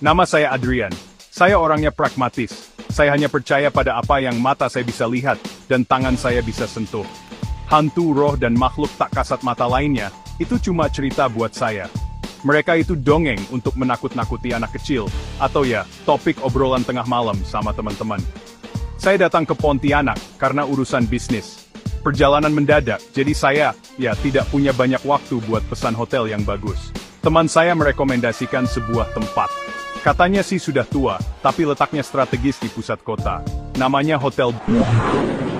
Nama saya Adrian. Saya orangnya pragmatis. Saya hanya percaya pada apa yang mata saya bisa lihat, dan tangan saya bisa sentuh. Hantu, roh, dan makhluk tak kasat mata lainnya, itu cuma cerita buat saya. Mereka itu dongeng untuk menakut-nakuti anak kecil, atau ya, topik obrolan tengah malam sama teman-teman. Saya datang ke Pontianak karena urusan bisnis. Perjalanan mendadak, jadi saya, tidak punya banyak waktu buat pesan hotel yang bagus. Teman saya merekomendasikan sebuah tempat. Katanya sih sudah tua, tapi letaknya strategis di pusat kota. Namanya Hotel.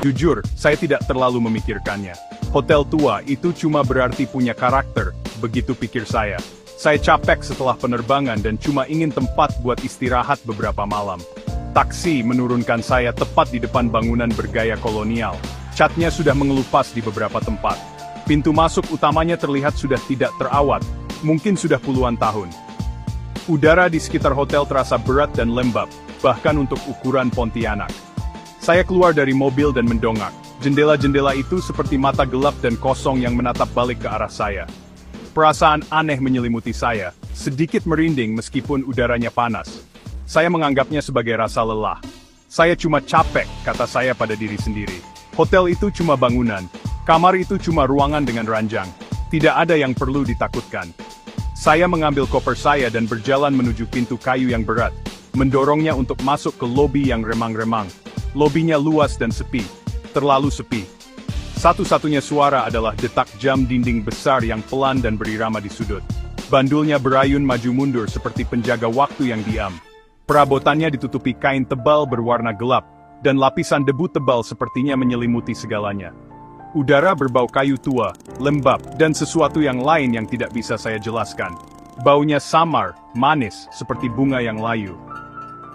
Jujur, saya tidak terlalu memikirkannya. Hotel tua itu cuma berarti punya karakter, begitu pikir saya. Saya capek setelah penerbangan dan cuma ingin tempat buat istirahat beberapa malam. Taksi menurunkan saya tepat di depan bangunan bergaya kolonial. Catnya sudah mengelupas di beberapa tempat. Pintu masuk utamanya terlihat sudah tidak terawat, mungkin sudah puluhan tahun. Udara di sekitar hotel terasa berat dan lembab, bahkan untuk ukuran Pontianak. Saya keluar dari mobil dan mendongak. Jendela-jendela itu seperti mata gelap dan kosong yang menatap balik ke arah saya. Perasaan aneh menyelimuti saya, sedikit merinding meskipun udaranya panas. Saya menganggapnya sebagai rasa lelah. Saya cuma capek, kata saya pada diri sendiri. Hotel itu cuma bangunan, kamar itu cuma ruangan dengan ranjang. Tidak ada yang perlu ditakutkan. Saya mengambil koper saya dan berjalan menuju pintu kayu yang berat, mendorongnya untuk masuk ke lobi yang remang-remang. Lobinya luas dan sepi, terlalu sepi. Satu-satunya suara adalah detak jam dinding besar yang pelan dan berirama di sudut. Bandulnya berayun maju mundur seperti penjaga waktu yang diam. Perabotannya ditutupi kain tebal berwarna gelap, dan lapisan debu tebal sepertinya menyelimuti segalanya. Udara berbau kayu tua, lembab, dan sesuatu yang lain yang tidak bisa saya jelaskan. Baunya samar, manis, seperti bunga yang layu.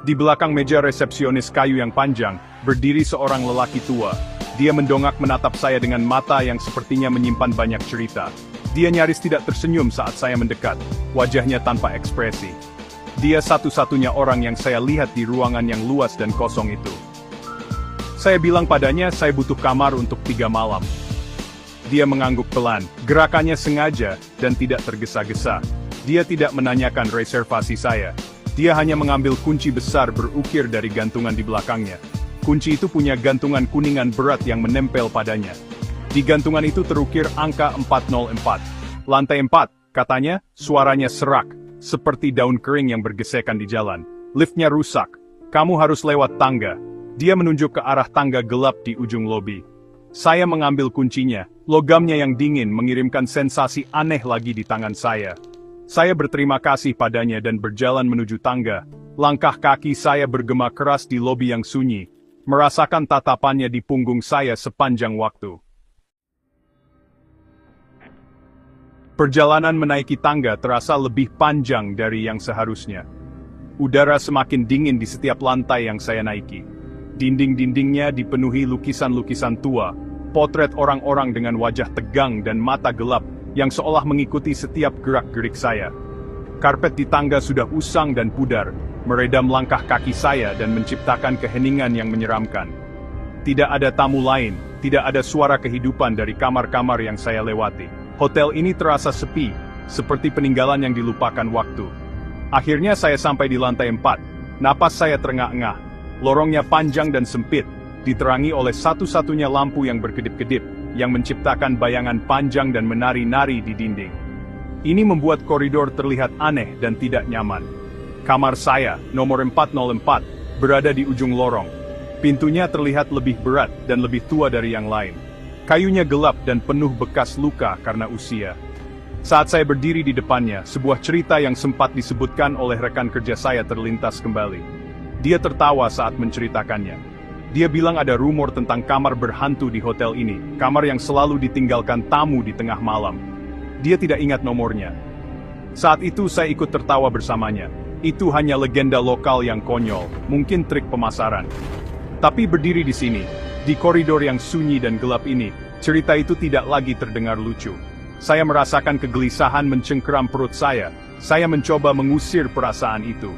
Di belakang meja resepsionis kayu yang panjang, berdiri seorang lelaki tua. Dia mendongak menatap saya dengan mata yang sepertinya menyimpan banyak cerita. Dia nyaris tidak tersenyum saat saya mendekat, wajahnya tanpa ekspresi. Dia satu-satunya orang yang saya lihat di ruangan yang luas dan kosong itu. Saya bilang padanya saya butuh kamar untuk 3 malam. Dia mengangguk pelan, gerakannya sengaja, dan tidak tergesa-gesa. Dia tidak menanyakan reservasi saya. Dia hanya mengambil kunci besar berukir dari gantungan di belakangnya. Kunci itu punya gantungan kuningan berat yang menempel padanya. Di gantungan itu terukir angka 404. Lantai 4, katanya, suaranya serak, seperti daun kering yang bergesekan di jalan. Liftnya rusak. Kamu harus lewat tangga. Dia menunjuk ke arah tangga gelap di ujung lobi. Saya mengambil kuncinya, logamnya yang dingin mengirimkan sensasi aneh lagi di tangan saya. Saya berterima kasih padanya dan berjalan menuju tangga. Langkah kaki saya bergema keras di lobi yang sunyi, merasakan tatapannya di punggung saya sepanjang waktu. Perjalanan menaiki tangga terasa lebih panjang dari yang seharusnya. Udara semakin dingin di setiap lantai yang saya naiki. Dinding-dindingnya dipenuhi lukisan-lukisan tua, potret orang-orang dengan wajah tegang dan mata gelap, yang seolah mengikuti setiap gerak-gerik saya. Karpet di tangga sudah usang dan pudar, meredam langkah kaki saya dan menciptakan keheningan yang menyeramkan. Tidak ada tamu lain, tidak ada suara kehidupan dari kamar-kamar yang saya lewati. Hotel ini terasa sepi, seperti peninggalan yang dilupakan waktu. Akhirnya saya sampai di lantai 4, napas saya terengah-engah. Lorongnya panjang dan sempit, diterangi oleh satu-satunya lampu yang berkedip-kedip, yang menciptakan bayangan panjang dan menari-nari di dinding. Ini membuat koridor terlihat aneh dan tidak nyaman. Kamar saya, nomor 404, berada di ujung lorong. Pintunya terlihat lebih berat dan lebih tua dari yang lain. Kayunya gelap dan penuh bekas luka karena usia. Saat saya berdiri di depannya, sebuah cerita yang sempat disebutkan oleh rekan kerja saya terlintas kembali. Dia tertawa saat menceritakannya. Dia bilang ada rumor tentang kamar berhantu di hotel ini, kamar yang selalu ditinggalkan tamu di tengah malam. Dia tidak ingat nomornya. Saat itu saya ikut tertawa bersamanya. Itu hanya legenda lokal yang konyol, mungkin trik pemasaran. Tapi berdiri di sini, di koridor yang sunyi dan gelap ini, cerita itu tidak lagi terdengar lucu. Saya merasakan kegelisahan mencengkeram perut saya. Saya mencoba mengusir perasaan itu.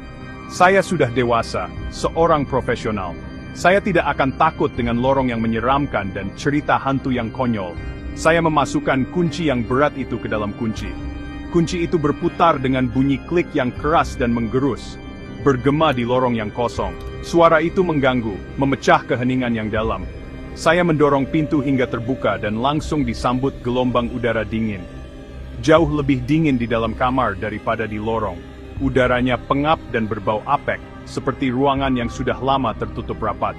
Saya sudah dewasa, seorang profesional. Saya tidak akan takut dengan lorong yang menyeramkan dan cerita hantu yang konyol. Saya memasukkan kunci yang berat itu ke dalam kunci. Kunci itu berputar dengan bunyi klik yang keras dan menggerus. bergema di lorong yang kosong. Suara itu mengganggu, memecah keheningan yang dalam. Saya mendorong pintu hingga terbuka dan langsung disambut gelombang udara dingin. Jauh lebih dingin di dalam kamar daripada di lorong. Udaranya pengap dan berbau apek, seperti ruangan yang sudah lama tertutup rapat.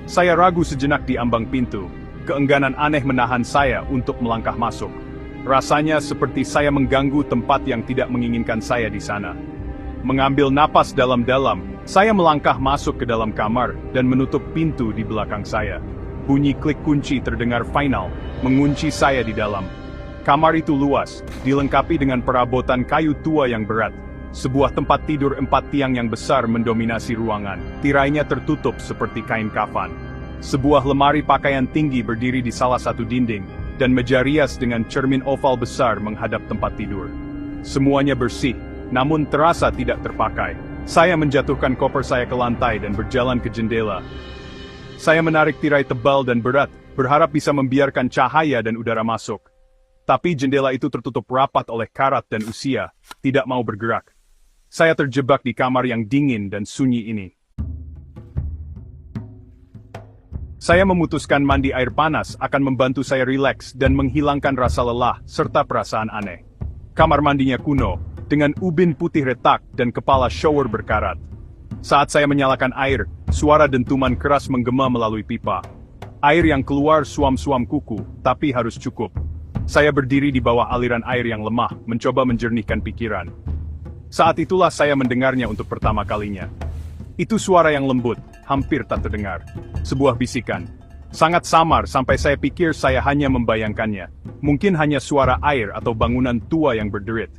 Saya ragu sejenak di ambang pintu. Keengganan aneh menahan saya untuk melangkah masuk. Rasanya seperti saya mengganggu tempat yang tidak menginginkan saya di sana. Mengambil napas dalam-dalam, saya melangkah masuk ke dalam kamar dan menutup pintu di belakang saya. Bunyi klik kunci terdengar final, mengunci saya di dalam. Kamar itu luas, dilengkapi dengan perabotan kayu tua yang berat. Sebuah tempat tidur 4 tiang yang besar mendominasi ruangan. Tirainya tertutup seperti kain kafan. Sebuah lemari pakaian tinggi berdiri di salah satu dinding, dan meja rias dengan cermin oval besar menghadap tempat tidur. Semuanya bersih, namun terasa tidak terpakai. Saya menjatuhkan koper saya ke lantai dan berjalan ke jendela. Saya menarik tirai tebal dan berat, berharap bisa membiarkan cahaya dan udara masuk. Tapi jendela itu tertutup rapat oleh karat dan usia, tidak mau bergerak. Saya terjebak di kamar yang dingin dan sunyi ini. Saya memutuskan mandi air panas akan membantu saya rileks dan menghilangkan rasa lelah serta perasaan aneh. Kamar mandinya kuno, dengan ubin putih retak dan kepala shower berkarat. Saat saya menyalakan air, suara dentuman keras menggema melalui pipa. Air yang keluar suam-suam kuku, tapi harus cukup. Saya berdiri di bawah aliran air yang lemah, mencoba menjernihkan pikiran. Saat itulah saya mendengarnya untuk pertama kalinya. Itu suara yang lembut, hampir tak terdengar. Sebuah bisikan. Sangat samar sampai saya pikir saya hanya membayangkannya. Mungkin hanya suara air atau bangunan tua yang berderit.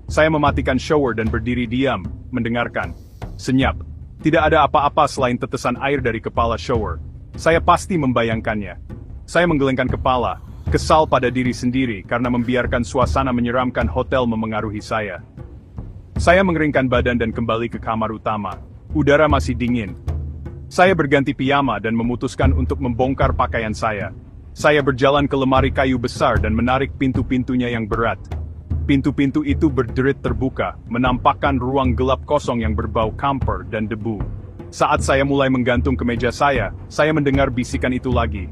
Saya mematikan shower dan berdiri diam, mendengarkan. Senyap. Tidak ada apa-apa selain tetesan air dari kepala shower. Saya pasti membayangkannya. Saya menggelengkan kepala, kesal pada diri sendiri karena membiarkan suasana menyeramkan hotel memengaruhi saya. Saya mengeringkan badan dan kembali ke kamar utama. Udara masih dingin. Saya berganti piyama dan memutuskan untuk membongkar pakaian saya. Saya berjalan ke lemari kayu besar dan menarik pintu-pintunya yang berat. Pintu-pintu itu berderit terbuka, menampakkan ruang gelap kosong yang berbau kamper dan debu. Saat saya mulai menggantung ke meja saya mendengar bisikan itu lagi.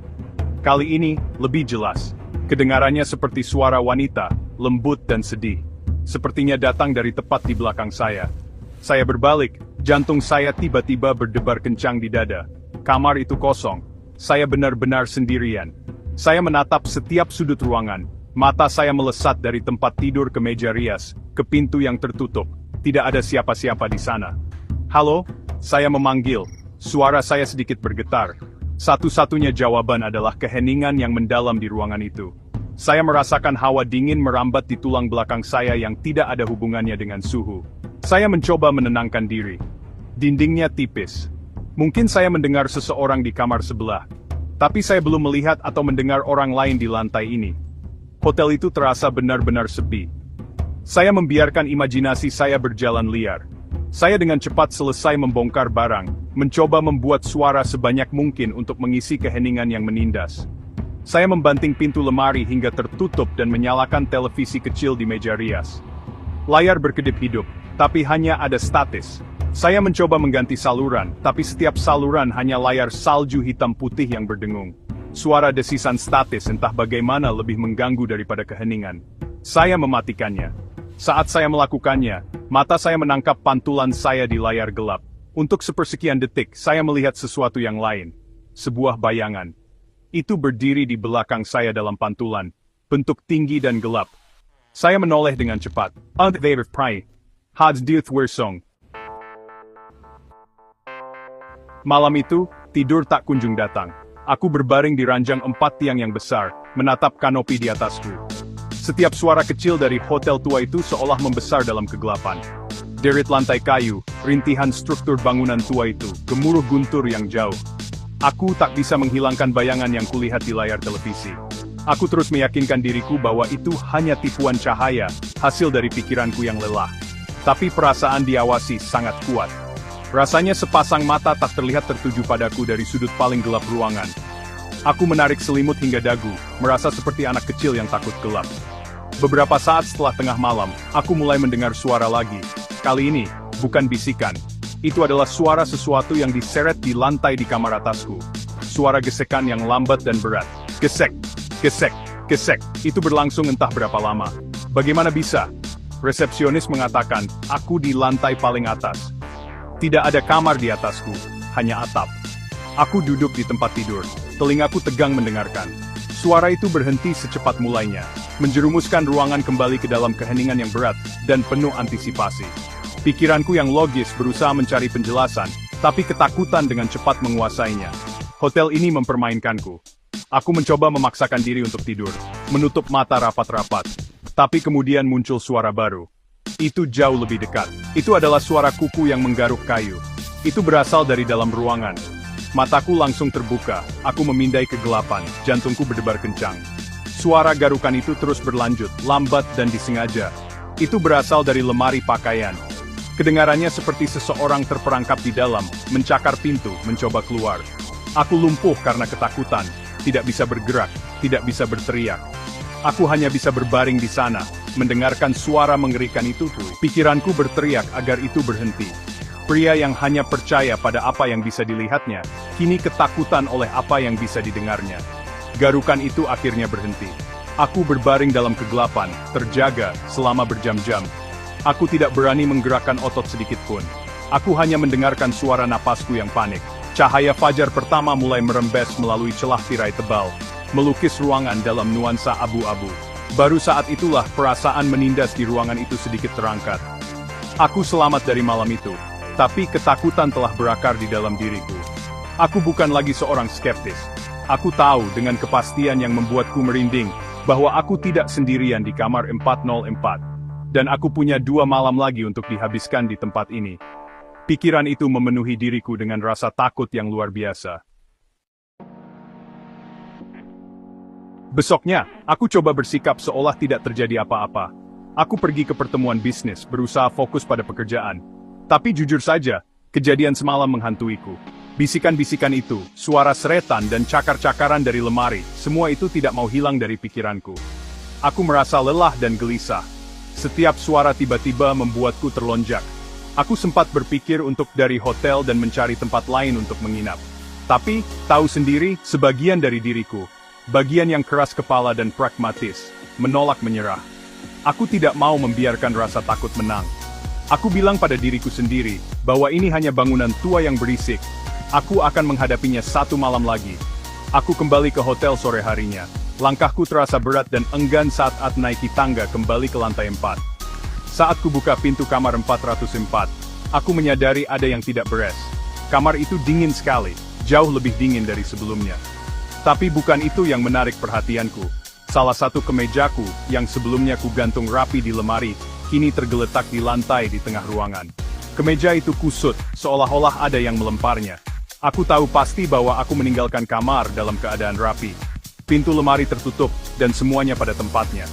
Kali ini, lebih jelas. Kedengarannya seperti suara wanita, lembut dan sedih. Sepertinya datang dari tepat di belakang saya. Saya berbalik, jantung saya tiba-tiba berdebar kencang di dada. Kamar itu kosong. Saya benar-benar sendirian. Saya menatap setiap sudut ruangan. Mata saya melesat dari tempat tidur ke meja rias, ke pintu yang tertutup. Tidak ada siapa-siapa di sana. Halo? Saya memanggil. Suara saya sedikit bergetar. Satu-satunya jawaban adalah keheningan yang mendalam di ruangan itu. Saya merasakan hawa dingin merambat di tulang belakang saya yang tidak ada hubungannya dengan suhu. Saya mencoba menenangkan diri. Dindingnya tipis. Mungkin saya mendengar seseorang di kamar sebelah. Tapi saya belum melihat atau mendengar orang lain di lantai ini. Hotel itu terasa benar-benar sepi. Saya membiarkan imajinasi saya berjalan liar. Saya dengan cepat selesai membongkar barang, mencoba membuat suara sebanyak mungkin untuk mengisi keheningan yang menindas. Saya membanting pintu lemari hingga tertutup dan menyalakan televisi kecil di meja rias. Layar berkedip hidup, tapi hanya ada statis. Saya mencoba mengganti saluran, tapi setiap saluran hanya layar salju hitam putih yang berdengung. Suara desisan statis entah bagaimana lebih mengganggu daripada keheningan. Saya mematikannya. Saat saya melakukannya, mata saya menangkap pantulan saya di layar gelap. Untuk sepersekian detik, saya melihat sesuatu yang lain. Sebuah bayangan. Itu berdiri di belakang saya dalam pantulan. Bentuk tinggi dan gelap. Saya menoleh dengan cepat. Malam itu, tidur tak kunjung datang. Aku berbaring di ranjang 4 tiang yang besar, menatap kanopi di atasku. Setiap suara kecil dari hotel tua itu seolah membesar dalam kegelapan. Derit lantai kayu, rintihan struktur bangunan tua itu, gemuruh guntur yang jauh. Aku tak bisa menghilangkan bayangan yang kulihat di layar televisi. Aku terus meyakinkan diriku bahwa itu hanya tipuan cahaya, hasil dari pikiranku yang lelah. Tapi perasaan diawasi sangat kuat. Rasanya sepasang mata tak terlihat tertuju padaku dari sudut paling gelap ruangan. Aku menarik selimut hingga dagu, merasa seperti anak kecil yang takut gelap. Beberapa saat setelah tengah malam, aku mulai mendengar suara lagi. Kali ini, bukan bisikan. Itu adalah suara sesuatu yang diseret di lantai di kamar atasku. Suara gesekan yang lambat dan berat. Gesek, gesek, gesek. Itu berlangsung entah berapa lama. Bagaimana bisa? Resepsionis mengatakan, aku di lantai paling atas. Tidak ada kamar di atasku, hanya atap. Aku duduk di tempat tidur, telingaku tegang mendengarkan. Suara itu berhenti secepat mulainya, menjerumuskan ruangan kembali ke dalam keheningan yang berat dan penuh antisipasi. Pikiranku yang logis berusaha mencari penjelasan, tapi ketakutan dengan cepat menguasainya. Hotel ini mempermainkanku. Aku mencoba memaksakan diri untuk tidur, menutup mata rapat-rapat. Tapi kemudian muncul suara baru. Itu jauh lebih dekat. Itu adalah suara kuku yang menggaruk kayu. Itu berasal dari dalam ruangan. Mataku langsung terbuka, aku memindai kegelapan, jantungku berdebar kencang. Suara garukan itu terus berlanjut, lambat dan disengaja. Itu berasal dari lemari pakaian. Kedengarannya seperti seseorang terperangkap di dalam, mencakar pintu, mencoba keluar. Aku lumpuh karena ketakutan, tidak bisa bergerak, tidak bisa berteriak. Aku hanya bisa berbaring di sana, mendengarkan suara mengerikan itu. Pikiranku berteriak agar itu berhenti. Pria yang hanya percaya pada apa yang bisa dilihatnya, kini ketakutan oleh apa yang bisa didengarnya. Garukan itu akhirnya berhenti. Aku berbaring dalam kegelapan, terjaga, selama berjam-jam. Aku tidak berani menggerakkan otot sedikit pun. Aku hanya mendengarkan suara napasku yang panik. Cahaya fajar pertama mulai merembes melalui celah tirai tebal, melukis ruangan dalam nuansa abu-abu. Baru saat itulah perasaan menindas di ruangan itu sedikit terangkat. Aku selamat dari malam itu, tapi ketakutan telah berakar di dalam diriku. Aku bukan lagi seorang skeptis. Aku tahu dengan kepastian yang membuatku merinding, bahwa aku tidak sendirian di kamar 404. Dan aku punya 2 malam lagi untuk dihabiskan di tempat ini. Pikiran itu memenuhi diriku dengan rasa takut yang luar biasa. Besoknya, aku coba bersikap seolah tidak terjadi apa-apa. Aku pergi ke pertemuan bisnis, berusaha fokus pada pekerjaan. Tapi jujur saja, kejadian semalam menghantuiku. Bisikan-bisikan itu, suara seretan dan cakar-cakaran dari lemari, semua itu tidak mau hilang dari pikiranku. Aku merasa lelah dan gelisah. Setiap suara tiba-tiba membuatku terlonjak. Aku sempat berpikir untuk dari hotel dan mencari tempat lain untuk menginap. Tapi, tahu sendiri, sebagian dari diriku, bagian yang keras kepala dan pragmatis, menolak menyerah. Aku tidak mau membiarkan rasa takut menang. Aku bilang pada diriku sendiri, bahwa ini hanya bangunan tua yang berisik. Aku akan menghadapinya 1 malam lagi. Aku kembali ke hotel sore harinya. Langkahku terasa berat dan enggan saat naiki tangga kembali ke lantai 4. Saat kubuka pintu kamar 404, aku menyadari ada yang tidak beres. Kamar itu dingin sekali, jauh lebih dingin dari sebelumnya. Tapi bukan itu yang menarik perhatianku. Salah satu kemejaku, yang sebelumnya kugantung rapi di lemari, kini tergeletak di lantai di tengah ruangan. Kemeja itu kusut, seolah-olah ada yang melemparnya. Aku tahu pasti bahwa aku meninggalkan kamar dalam keadaan rapi. Pintu lemari tertutup, dan semuanya pada tempatnya.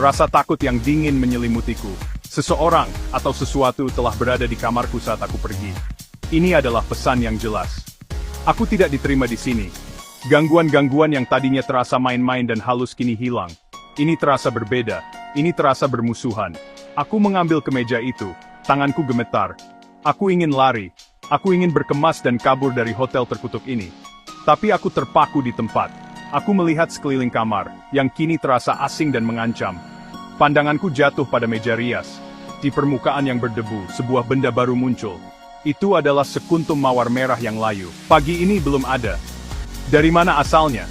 Rasa takut yang dingin menyelimutiku. Seseorang, atau sesuatu telah berada di kamarku saat aku pergi. Ini adalah pesan yang jelas. Aku tidak diterima di sini. Gangguan-gangguan yang tadinya terasa main-main dan halus kini hilang. Ini terasa berbeda, ini terasa bermusuhan. Aku mengambil kemeja itu, tanganku gemetar. Aku ingin lari, aku ingin berkemas dan kabur dari hotel terkutuk ini. Tapi aku terpaku di tempat. Aku melihat sekeliling kamar, yang kini terasa asing dan mengancam. Pandanganku jatuh pada meja rias. Di permukaan yang berdebu, sebuah benda baru muncul. Itu adalah sekuntum mawar merah yang layu. Pagi ini belum ada. Dari mana asalnya?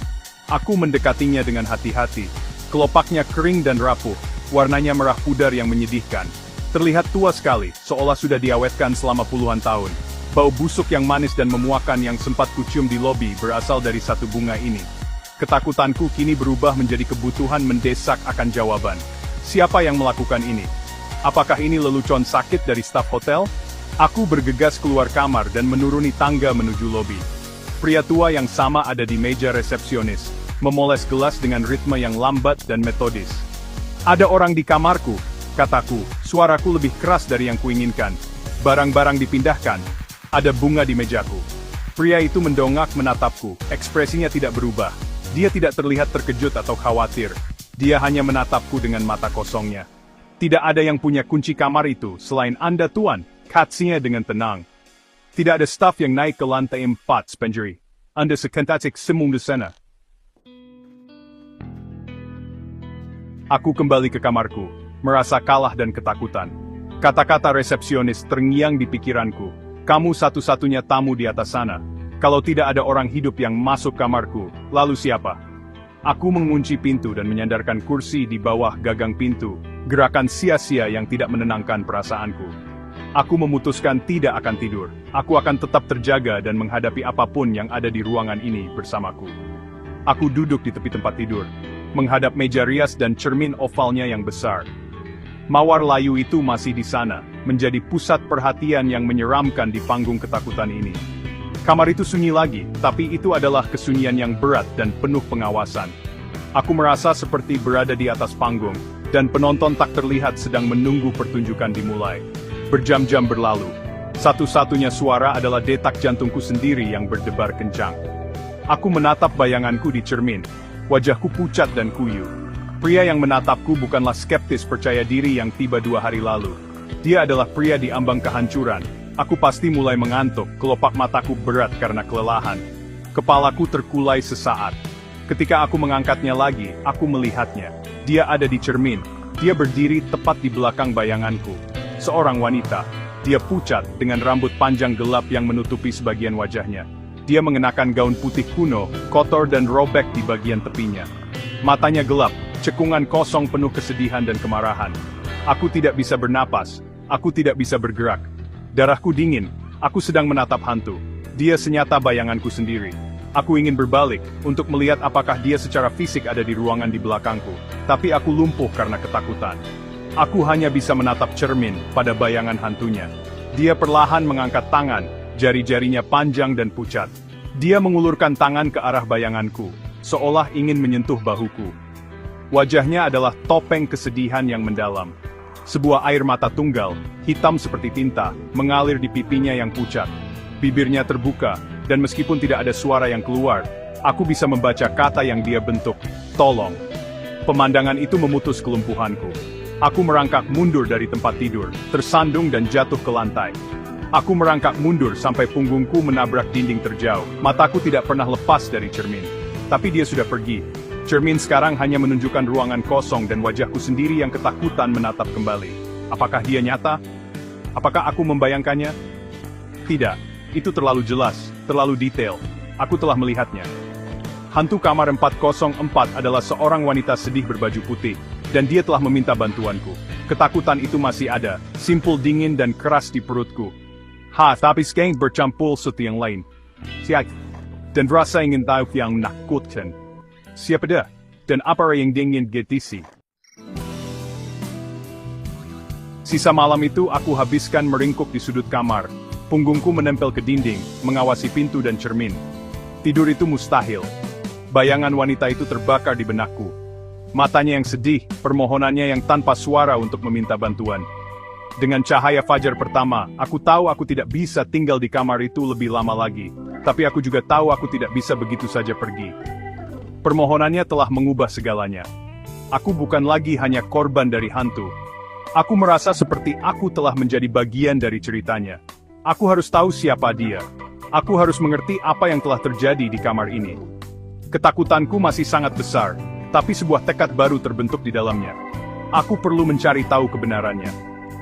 Aku mendekatinya dengan hati-hati. Kelopaknya kering dan rapuh, warnanya merah pudar yang menyedihkan. Terlihat tua sekali, seolah sudah diawetkan selama puluhan tahun. Bau busuk yang manis dan memuakan yang sempat kucium di lobi berasal dari satu bunga ini. Ketakutanku kini berubah menjadi kebutuhan mendesak akan jawaban. Siapa yang melakukan ini? Apakah ini lelucon sakit dari staf hotel? Aku bergegas keluar kamar dan menuruni tangga menuju lobi. Pria tua yang sama ada di meja resepsionis, memoles gelas dengan ritme yang lambat dan metodis. Ada orang di kamarku, kataku, suaraku lebih keras dari yang kuinginkan. Barang-barang dipindahkan. Ada bunga di mejaku. Pria itu mendongak menatapku, ekspresinya tidak berubah. Dia tidak terlihat terkejut atau khawatir. Dia hanya menatapku dengan mata kosongnya. Tidak ada yang punya kunci kamar itu, selain Anda, Tuan, katanya dengan tenang. Tidak ada staf yang naik ke lantai 4, Spengery. Anda sekantatik semua di sana. Aku kembali ke kamarku, merasa kalah dan ketakutan. Kata-kata resepsionis terngiang di pikiranku. Kamu satu-satunya tamu di atas sana. Kalau tidak ada orang hidup yang masuk kamarku, lalu siapa? Aku mengunci pintu dan menyandarkan kursi di bawah gagang pintu, gerakan sia-sia yang tidak menenangkan perasaanku. Aku memutuskan tidak akan tidur. Aku akan tetap terjaga dan menghadapi apapun yang ada di ruangan ini bersamaku. Aku duduk di tepi tempat tidur, menghadap meja rias dan cermin ovalnya yang besar. Mawar layu itu masih di sana, menjadi pusat perhatian yang menyeramkan di panggung ketakutan ini. Kamar itu sunyi lagi, tapi itu adalah kesunyian yang berat dan penuh pengawasan. Aku merasa seperti berada di atas panggung, dan penonton tak terlihat sedang menunggu pertunjukan dimulai. Berjam-jam berlalu. Satu-satunya suara adalah detak jantungku sendiri yang berdebar kencang. Aku menatap bayanganku di cermin. Wajahku pucat dan kuyu. Pria yang menatapku bukanlah skeptis percaya diri yang tiba 2 hari lalu. Dia adalah pria di ambang kehancuran. Aku pasti mulai mengantuk, kelopak mataku berat karena kelelahan. Kepalaku terkulai sesaat. Ketika aku mengangkatnya lagi, aku melihatnya. Dia ada di cermin. Dia berdiri tepat di belakang bayanganku. Seorang wanita. Dia pucat dengan rambut panjang gelap yang menutupi sebagian wajahnya. Dia mengenakan gaun putih kuno, kotor dan robek di bagian tepinya. Matanya gelap, cekungan kosong penuh kesedihan dan kemarahan. Aku tidak bisa bernapas. Aku tidak bisa bergerak. Darahku dingin. Aku sedang menatap hantu. Dia senyata bayanganku sendiri. Aku ingin berbalik, untuk melihat apakah dia secara fisik ada di ruangan di belakangku. Tapi aku lumpuh karena ketakutan. Aku hanya bisa menatap cermin pada bayangan hantunya. Dia perlahan mengangkat tangan, jari-jarinya panjang dan pucat. Dia mengulurkan tangan ke arah bayanganku, seolah ingin menyentuh bahuku. Wajahnya adalah topeng kesedihan yang mendalam. Sebuah air mata tunggal, hitam seperti tinta, mengalir di pipinya yang pucat. Bibirnya terbuka, dan meskipun tidak ada suara yang keluar, aku bisa membaca kata yang dia bentuk, tolong. Pemandangan itu memutus kelumpuhanku. Aku merangkak mundur dari tempat tidur, tersandung dan jatuh ke lantai. Aku merangkak mundur sampai punggungku menabrak dinding terjauh. Mataku tidak pernah lepas dari cermin. Tapi dia sudah pergi. Cermin sekarang hanya menunjukkan ruangan kosong dan wajahku sendiri yang ketakutan menatap kembali. Apakah dia nyata? Apakah aku membayangkannya? Tidak. Itu terlalu jelas, terlalu detail. Aku telah melihatnya. Hantu kamar 404 adalah seorang wanita sedih berbaju putih. Dan dia telah meminta bantuanku. Ketakutan itu masih ada, simpul dingin dan keras di perutku. Tapi sekarang bercampur sesuatu yang lain. Siap. Dan rasa ingin tahu yang menakutkan. Siapa dia? Dan apa yang ingin getisi? Sisa malam itu aku habiskan meringkuk di sudut kamar. Punggungku menempel ke dinding, mengawasi pintu dan cermin. Tidur itu mustahil. Bayangan wanita itu terbakar di benakku. Matanya yang sedih, permohonannya yang tanpa suara untuk meminta bantuan. Dengan cahaya fajar pertama, aku tahu aku tidak bisa tinggal di kamar itu lebih lama lagi. Tapi aku juga tahu aku tidak bisa begitu saja pergi. Permohonannya telah mengubah segalanya. Aku bukan lagi hanya korban dari hantu. Aku merasa seperti aku telah menjadi bagian dari ceritanya. Aku harus tahu siapa dia. Aku harus mengerti apa yang telah terjadi di kamar ini. Ketakutanku masih sangat besar. Tapi sebuah tekad baru terbentuk di dalamnya. Aku perlu mencari tahu kebenarannya.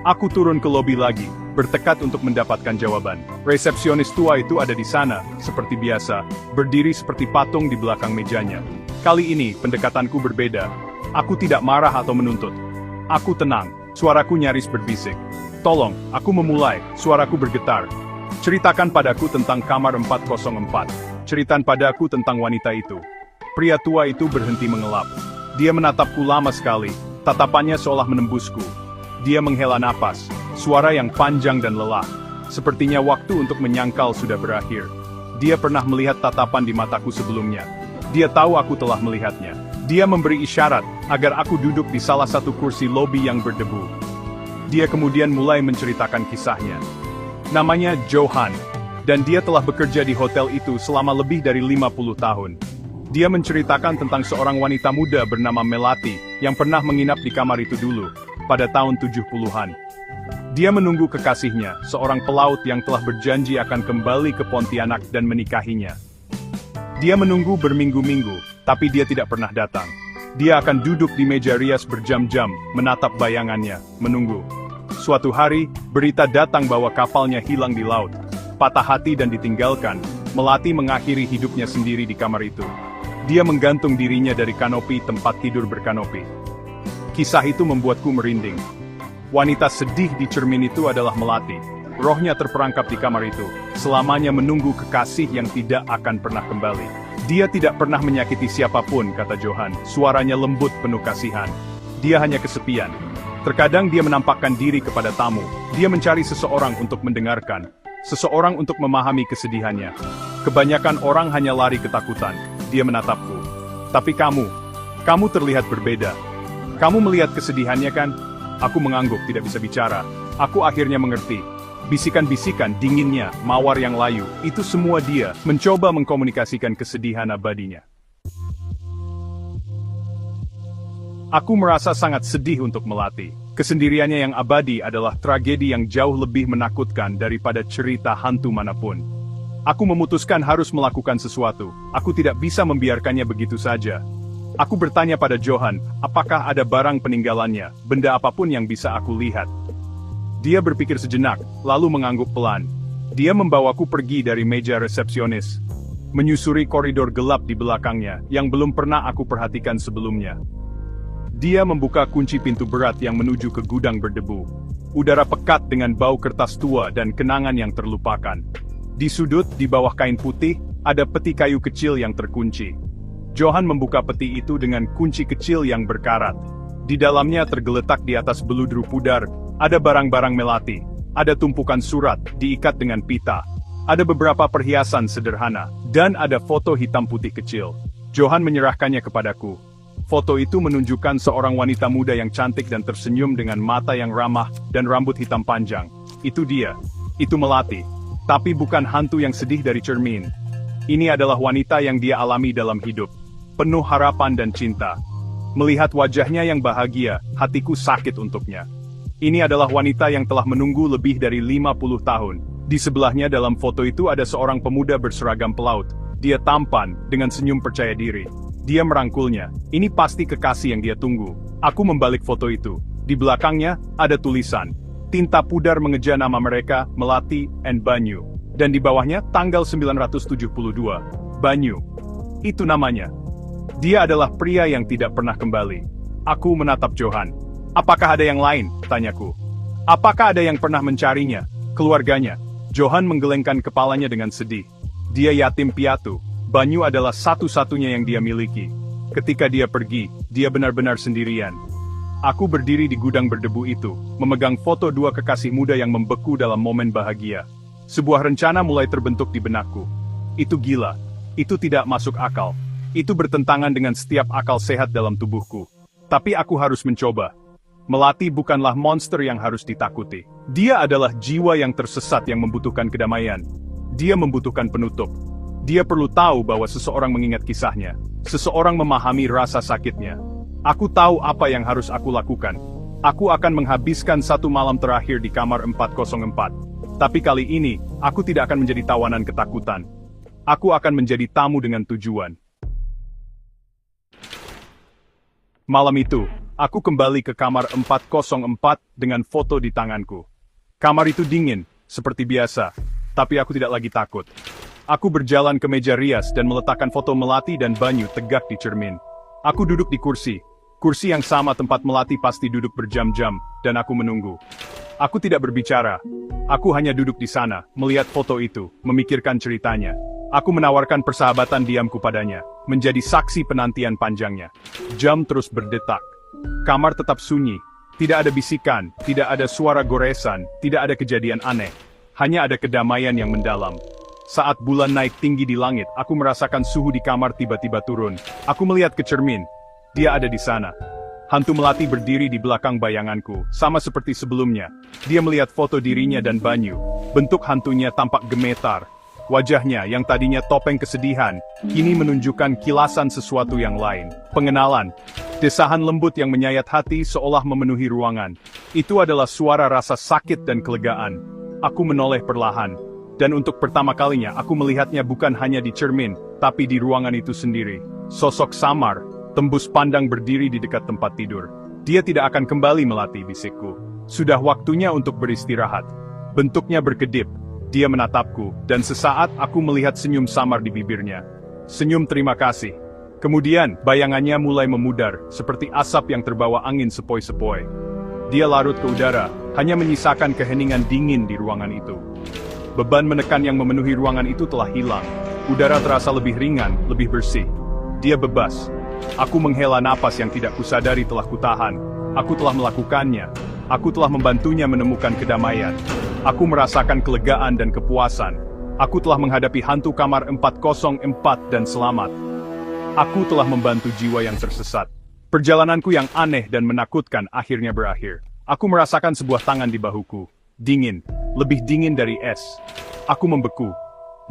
Aku turun ke lobi lagi, bertekad untuk mendapatkan jawaban. Resepsionis tua itu ada di sana, seperti biasa, berdiri seperti patung di belakang mejanya. Kali ini, pendekatanku berbeda. Aku tidak marah atau menuntut. Aku tenang, suaraku nyaris berbisik. Tolong, aku memulai, suaraku bergetar. Ceritakan padaku tentang kamar 404. Ceritakan padaku tentang wanita itu. Pria tua itu berhenti mengelap. Dia menatapku lama sekali, tatapannya seolah menembusku. Dia menghela napas, suara yang panjang dan lelah. Sepertinya waktu untuk menyangkal sudah berakhir. Dia pernah melihat tatapan di mataku sebelumnya. Dia tahu aku telah melihatnya. Dia memberi isyarat, agar aku duduk di salah satu kursi lobi yang berdebu. Dia kemudian mulai menceritakan kisahnya. Namanya Johan, dan dia telah bekerja di hotel itu selama lebih dari 50 tahun. Dia menceritakan tentang seorang wanita muda bernama Melati, yang pernah menginap di kamar itu dulu, pada tahun 70-an. Dia menunggu kekasihnya, seorang pelaut yang telah berjanji akan kembali ke Pontianak dan menikahinya. Dia menunggu berminggu-minggu, tapi dia tidak pernah datang. Dia akan duduk di meja rias berjam-jam, menatap bayangannya, menunggu. Suatu hari, berita datang bahwa kapalnya hilang di laut. Patah hati dan ditinggalkan, Melati mengakhiri hidupnya sendiri di kamar itu. Dia menggantung dirinya dari kanopi tempat tidur berkanopi. Kisah itu membuatku merinding. Wanita sedih di cermin itu adalah Melati. Rohnya terperangkap di kamar itu, selamanya menunggu kekasih yang tidak akan pernah kembali. Dia tidak pernah menyakiti siapapun, kata Johan. Suaranya lembut penuh kasihan. Dia hanya kesepian. Terkadang dia menampakkan diri kepada tamu. Dia mencari seseorang untuk mendengarkan. Seseorang untuk memahami kesedihannya. Kebanyakan orang hanya lari ketakutan. Dia menatapku. Tapi kamu terlihat berbeda. Kamu melihat kesedihannya kan? Aku mengangguk, tidak bisa bicara. Aku akhirnya mengerti. Bisikan-bisikan dinginnya, mawar yang layu, itu semua dia mencoba mengkomunikasikan kesedihan abadinya. Aku merasa sangat sedih untuk Melati. Kesendiriannya yang abadi adalah tragedi yang jauh lebih menakutkan daripada cerita hantu manapun. Aku memutuskan harus melakukan sesuatu. Aku tidak bisa membiarkannya begitu saja. Aku bertanya pada Johan, apakah ada barang peninggalannya, benda apapun yang bisa aku lihat. Dia berpikir sejenak, lalu mengangguk pelan. Dia membawaku pergi dari meja resepsionis, menyusuri koridor gelap di belakangnya, yang belum pernah aku perhatikan sebelumnya. Dia membuka kunci pintu berat yang menuju ke gudang berdebu. Udara pekat dengan bau kertas tua dan kenangan yang terlupakan. Di sudut, di bawah kain putih, ada peti kayu kecil yang terkunci. Johan membuka peti itu dengan kunci kecil yang berkarat. Di dalamnya tergeletak di atas beludru pudar, ada barang-barang Melati, ada tumpukan surat, diikat dengan pita, ada beberapa perhiasan sederhana, dan ada foto hitam putih kecil. Johan menyerahkannya kepadaku. Foto itu menunjukkan seorang wanita muda yang cantik dan tersenyum dengan mata yang ramah dan rambut hitam panjang. Itu dia. Itu Melati. Tapi bukan hantu yang sedih dari cermin. Ini adalah wanita yang dia alami dalam hidup. Penuh harapan dan cinta. Melihat wajahnya yang bahagia, hatiku sakit untuknya. Ini adalah wanita yang telah menunggu lebih dari 50 tahun. Di sebelahnya dalam foto itu ada seorang pemuda berseragam pelaut. Dia tampan, dengan senyum percaya diri. Dia merangkulnya. Ini pasti kekasih yang dia tunggu. Aku membalik foto itu. Di belakangnya, ada tulisan. Tinta pudar mengeja nama mereka, Melati and Banyu. Dan di bawahnya, tanggal 972. Banyu. Itu namanya. Dia adalah pria yang tidak pernah kembali. Aku menatap Johan. Apakah ada yang lain? Tanyaku. Apakah ada yang pernah mencarinya? Keluarganya. Johan menggelengkan kepalanya dengan sedih. Dia yatim piatu. Banyu adalah satu-satunya yang dia miliki. Ketika dia pergi, dia benar-benar sendirian. Aku berdiri di gudang berdebu itu, memegang foto dua kekasih muda yang membeku dalam momen bahagia. Sebuah rencana mulai terbentuk di benakku. Itu gila. Itu tidak masuk akal. Itu bertentangan dengan setiap akal sehat dalam tubuhku. Tapi aku harus mencoba. Melati bukanlah monster yang harus ditakuti. Dia adalah jiwa yang tersesat yang membutuhkan kedamaian. Dia membutuhkan penutup. Dia perlu tahu bahwa seseorang mengingat kisahnya. Seseorang memahami rasa sakitnya. Aku tahu apa yang harus aku lakukan. Aku akan menghabiskan satu malam terakhir di kamar 404. Tapi kali ini, aku tidak akan menjadi tawanan ketakutan. Aku akan menjadi tamu dengan tujuan. Malam itu, aku kembali ke kamar 404 dengan foto di tanganku. Kamar itu dingin, seperti biasa, tapi aku tidak lagi takut. Aku berjalan ke meja rias dan meletakkan foto Melati dan Banyu tegak di cermin. Aku duduk di kursi yang sama tempat Melati pasti duduk berjam-jam, dan aku menunggu. Aku tidak berbicara. Aku hanya duduk di sana, melihat foto itu, memikirkan ceritanya. Aku menawarkan persahabatan diamku padanya, menjadi saksi penantian panjangnya. Jam terus berdetak. Kamar tetap sunyi. Tidak ada bisikan, tidak ada suara goresan, tidak ada kejadian aneh. Hanya ada kedamaian yang mendalam. Saat bulan naik tinggi di langit, aku merasakan suhu di kamar tiba-tiba turun. Aku melihat ke cermin. Dia ada di sana. Hantu Melati berdiri di belakang bayanganku, sama seperti sebelumnya. Dia melihat foto dirinya dan Banyu. Bentuk hantunya tampak gemetar. Wajahnya yang tadinya topeng kesedihan, kini menunjukkan kilasan sesuatu yang lain. Pengenalan. Desahan lembut yang menyayat hati seolah memenuhi ruangan. Itu adalah suara rasa sakit dan kelegaan. Aku menoleh perlahan. Dan untuk pertama kalinya aku melihatnya bukan hanya di cermin, tapi di ruangan itu sendiri. Sosok samar, tembus pandang berdiri di dekat tempat tidur. Dia tidak akan kembali melatih, bisikku. Sudah waktunya untuk beristirahat. Bentuknya berkedip. Dia menatapku, dan sesaat aku melihat senyum samar di bibirnya. Senyum terima kasih. Kemudian, bayangannya mulai memudar, seperti asap yang terbawa angin sepoi-sepoi. Dia larut ke udara, hanya menyisakan keheningan dingin di ruangan itu. Beban menekan yang memenuhi ruangan itu telah hilang. Udara terasa lebih ringan, lebih bersih. Dia bebas. Aku menghela napas yang tidak kusadari telah kutahan. Aku telah melakukannya. Aku telah membantunya menemukan kedamaian. Aku merasakan kelegaan dan kepuasan. Aku telah menghadapi hantu kamar 404 dan selamat. Aku telah membantu jiwa yang tersesat. Perjalananku yang aneh dan menakutkan akhirnya berakhir. Aku merasakan sebuah tangan di bahuku. Dingin. Lebih dingin dari es. Aku membeku.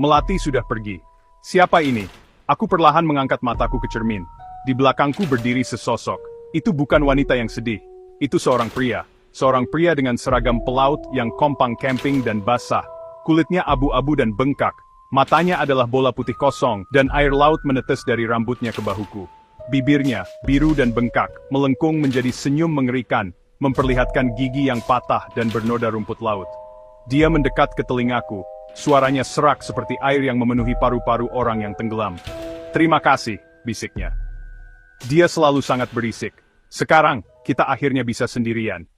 Melati sudah pergi. Siapa ini? Aku perlahan mengangkat mataku ke cermin. Di belakangku berdiri sesosok. Itu bukan wanita yang sedih. Itu seorang pria. Seorang pria dengan seragam pelaut yang kompang camping dan basah. Kulitnya abu-abu dan bengkak. Matanya adalah bola putih kosong, dan air laut menetes dari rambutnya ke bahuku. Bibirnya, biru dan bengkak, melengkung menjadi senyum mengerikan, memperlihatkan gigi yang patah dan bernoda rumput laut. Dia mendekat ke telingaku, suaranya serak seperti air yang memenuhi paru-paru orang yang tenggelam. Terima kasih, bisiknya. Dia selalu sangat berisik. Sekarang, kita akhirnya bisa sendirian.